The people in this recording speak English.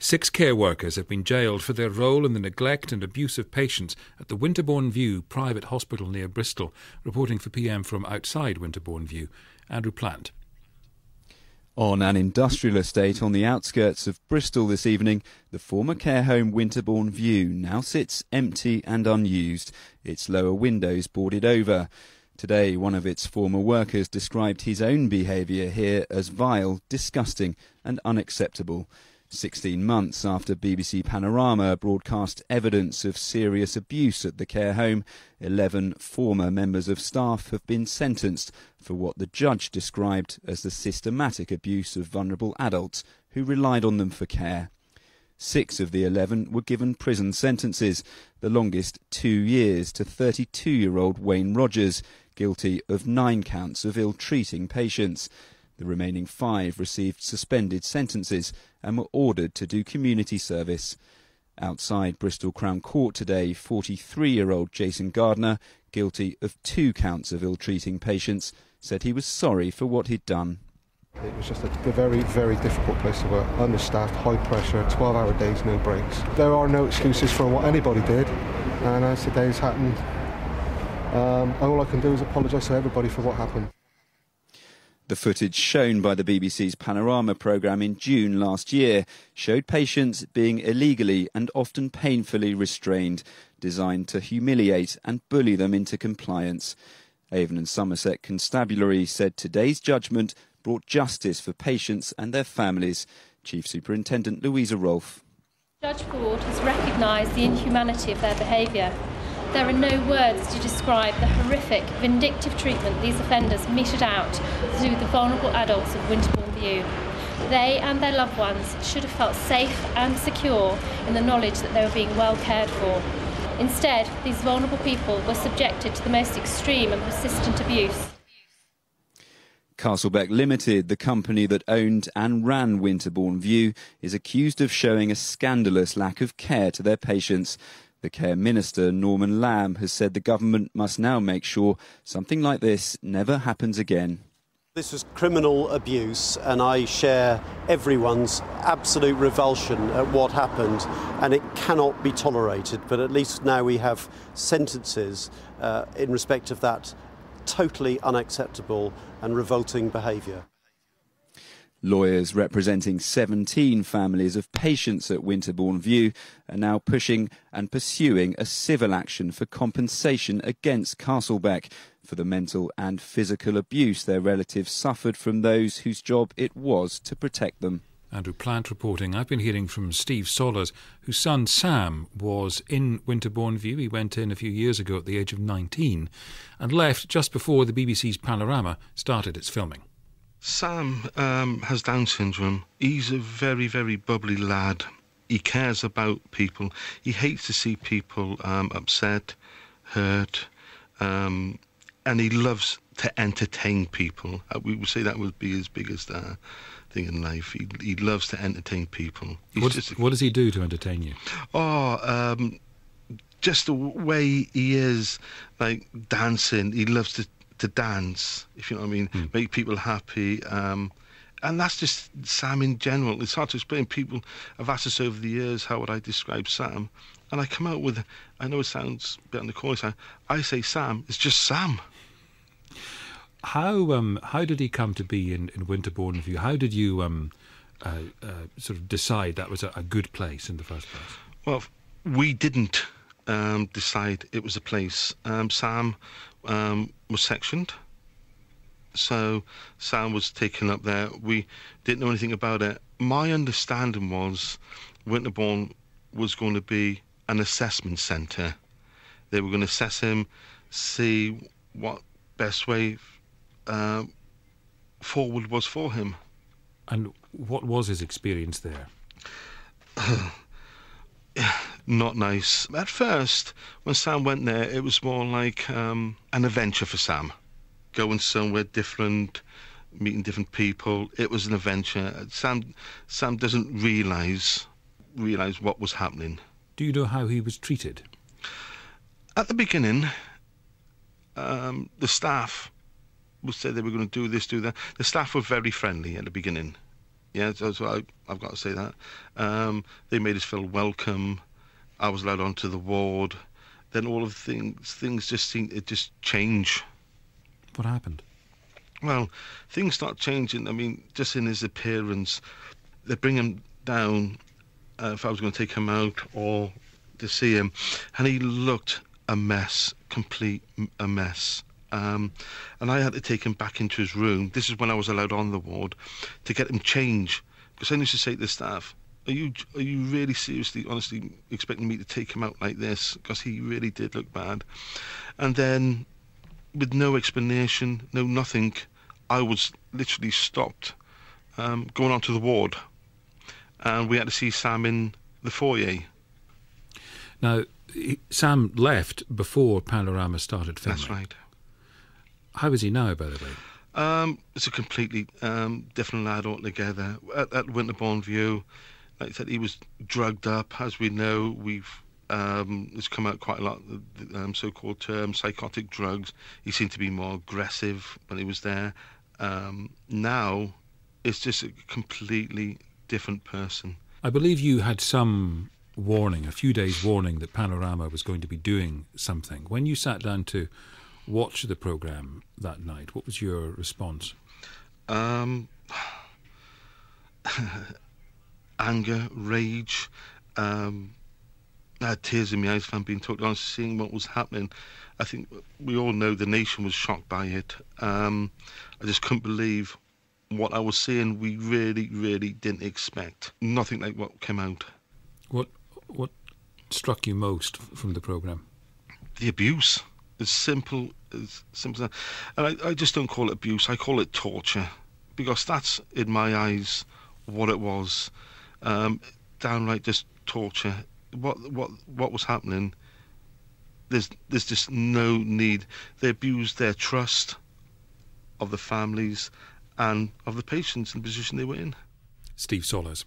6 care workers have been jailed for their role in the neglect and abuse of patients at the Winterbourne View private hospital near Bristol. Reporting for PM from outside Winterbourne View, Andrew Plant. On an industrial estate on the outskirts of Bristol this evening, the former care home Winterbourne View now sits empty and unused, its lower windows boarded over. Today, one of its former workers described his own behaviour here as vile, disgusting and unacceptable. 16 months after BBC Panorama broadcast evidence of serious abuse at the care home, 11 former members of staff have been sentenced for what the judge described as the systematic abuse of vulnerable adults who relied on them for care. 6 of the 11 were given prison sentences, the longest 2 years to 32-year-old Wayne Rogers, guilty of 9 counts of ill-treating patients. The remaining 5 received suspended sentences and were ordered to do community service. Outside Bristol Crown Court today, 43-year-old Jason Gardner, guilty of 2 counts of ill-treating patients, said he was sorry for what he'd done. It was just a very, very difficult place to work. Understaffed, high pressure, 12-hour days, no breaks. There are no excuses for what anybody did, and as today's happened, all I can do is apologise to everybody for what happened. The footage shown by the BBC's Panorama programme in June last year showed patients being illegally and often painfully restrained, designed to humiliate and bully them into compliance. Avon and Somerset Constabulary said today's judgment brought justice for patients and their families. Chief Superintendent Louisa Rolfe. Judge Ford has recognised the inhumanity of their behaviour. There are no words to describe the horrific, vindictive treatment these offenders meted out to the vulnerable adults of Winterbourne View. They and their loved ones should have felt safe and secure in the knowledge that they were being well cared for. Instead, these vulnerable people were subjected to the most extreme and persistent abuse. Castlebeck Limited, the company that owned and ran Winterbourne View, is accused of showing a scandalous lack of care to their patients. The Care Minister, Norman Lamb, has said the government must now make sure something like this never happens again. This was criminal abuse, and I share everyone's absolute revulsion at what happened, and it cannot be tolerated. But at least now we have sentences in respect of that totally unacceptable and revolting behaviour. Lawyers representing 17 families of patients at Winterbourne View are now pushing and pursuing a civil action for compensation against Castlebeck for the mental and physical abuse their relatives suffered from those whose job it was to protect them. Andrew Plant reporting. I've been hearing from Steve Sollers, whose son Sam was in Winterbourne View. He went in a few years ago at the age of 19 and left just before the BBC's Panorama started its filming. Sam has Down syndrome. He's a very, very bubbly lad. He cares about people. He hates to see people upset, hurt, and he loves to entertain people. We would say that would be his biggest thing in life. He loves to entertain people. What does he do to entertain you? Just the way he is, like dancing. He loves to dance, if you know what I mean, make people happy. And that's just Sam in general. It's hard to explain. People have asked us over the years, how would I describe Sam? And I come out with, I know it sounds a bit on the corner side, I say Sam is just Sam. How did he come to be in Winterbourne View? How did you sort of decide that was a good place in the first place? Well, we didn't decide it was a place. Sam was sectioned, so Sam was taken up there. We didn't know anything about it. My understanding was Winterbourne was going to be an assessment centre. They were going to assess him, see what best way forward was for him. And what was his experience there? Not nice. At first, when Sam went there, it was more like an adventure for Sam. Going somewhere different, meeting different people. It was an adventure. Sam doesn't realise what was happening. Do you know how he was treated? At the beginning, the staff would say they were going to do this, do that. The staff were very friendly at the beginning. Yeah, so I've got to say that. They made us feel welcome. I was allowed onto the ward. Then all of the things just seemed to just change. What happened? Well, things start changing. I mean, just in his appearance, they bring him down if I was going to take him out or to see him, and he looked a mess, a mess. And I had to take him back into his room. This is when I was allowed on the ward to get him changed, because I used to say to the staff, Are you really seriously, honestly expecting me to take him out like this? Because he really did look bad. And then, with no explanation, no nothing, I was literally stopped going onto the ward. And we had to see Sam in the foyer. Now, Sam left before Panorama started filming. That's right. How is he now, by the way? It's a completely different lad altogether. At Winterbourne View, like I said, he was drugged up. As we know, it's come out quite a lot, the so-called term, psychotic drugs. He seemed to be more aggressive when he was there. Now, it's just a completely different person. I believe you had some warning, a few days warning, that Panorama was going to be doing something. When you sat down to watch the programme that night, what was your response? Anger, rage. I had tears in my eyes, if I'm being totally honest, seeing what was happening. I think we all know the nation was shocked by it. I just couldn't believe what I was seeing. We really, really didn't expect. Nothing like what came out. What struck you most from the programme? The abuse. As simple as that. And I just don't call it abuse, I call it torture. Because that's, in my eyes, what it was. Downright just torture. What was happening, there's just no need. They abused their trust of the families and of the patients in the position they were in. Steve Sollers.